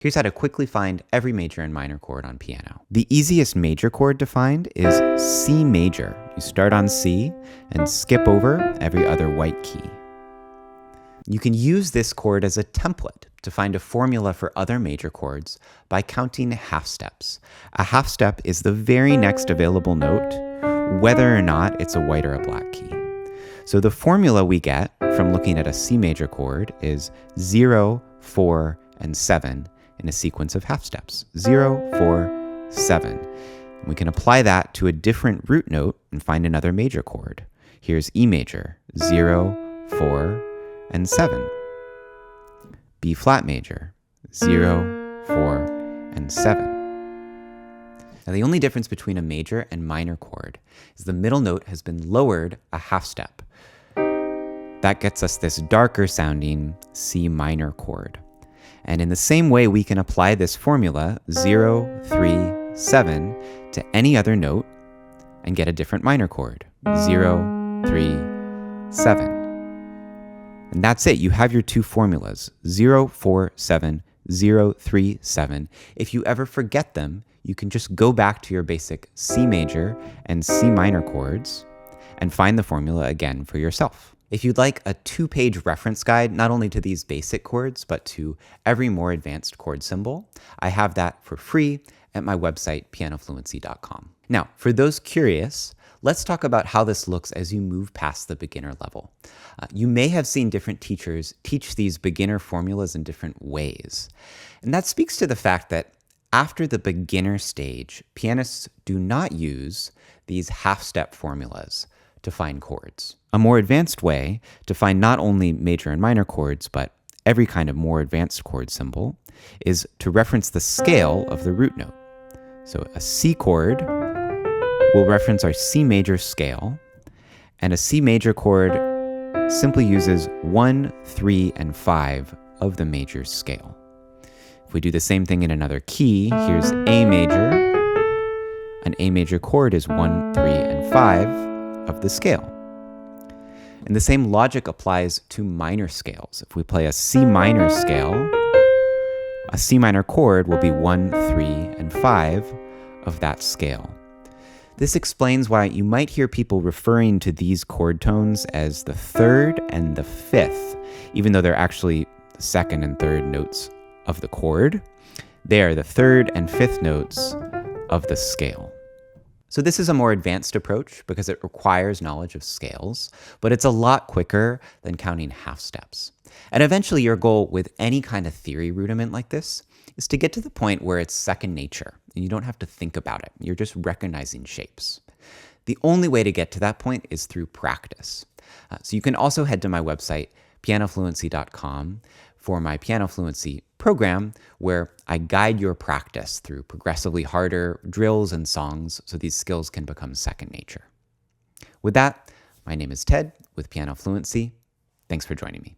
Here's how to quickly find every major and minor chord on piano. The easiest major chord to find is C major. You start on C and skip over every other white key. You can use this chord as a template to find a formula for other major chords by counting half steps. A half step is the very next available note, whether or not it's a white or a black key. So the formula we get from looking at a C major chord is 0, 4, and 7 in a sequence of half steps. 0, 4, 7. And we can apply that to a different root note and find another major chord. Here's E major, 0, 4, and 7. B flat major, 0, 4, and 7. Now the only difference between a major and minor chord is the middle note has been lowered a half step. That gets us this darker sounding C minor chord. And in the same way, we can apply this formula, 0, 3, 7, to any other note and get a different minor chord, 0, 3, 7. And that's it. You have your two formulas, 0, 4, 7, 0, 3, 7. If you ever forget them, you can just go back to your basic C major and C minor chords and find the formula again for yourself. If you'd like a 2-page reference guide, not only to these basic chords, but to every more advanced chord symbol, I have that for free at my website, pianofluency.com. Now, for those curious, let's talk about how this looks as you move past the beginner level. You may have seen different teachers teach these beginner formulas in different ways. And that speaks to the fact that after the beginner stage, pianists do not use these half-step formulas to find chords. A more advanced way to find not only major and minor chords, but every kind of more advanced chord symbol is to reference the scale of the root note. So a C chord will reference our C major scale, and a C major chord simply uses 1, 3, and 5 of the major scale. If we do the same thing in another key, here's A major. An A major chord is 1, 3, and 5 of the scale. And the same logic applies to minor scales. If we play a C minor scale, a C minor chord will be 1, 3, and 5 of that scale. This explains why you might hear people referring to these chord tones as the third and the fifth, even though they're actually the second and third notes of the chord. They are the third and fifth notes of the scale. So this is a more advanced approach because it requires knowledge of scales, but it's a lot quicker than counting half steps. And eventually your goal with any kind of theory rudiment like this is to get to the point where it's second nature and you don't have to think about it. You're just recognizing shapes. The only way to get to that point is through practice. So you can also head to my website, pianofluency.com, for my Piano Fluency program, where I guide your practice through progressively harder drills and songs so these skills can become second nature. With that, my name is Ted with Piano Fluency. Thanks for joining me.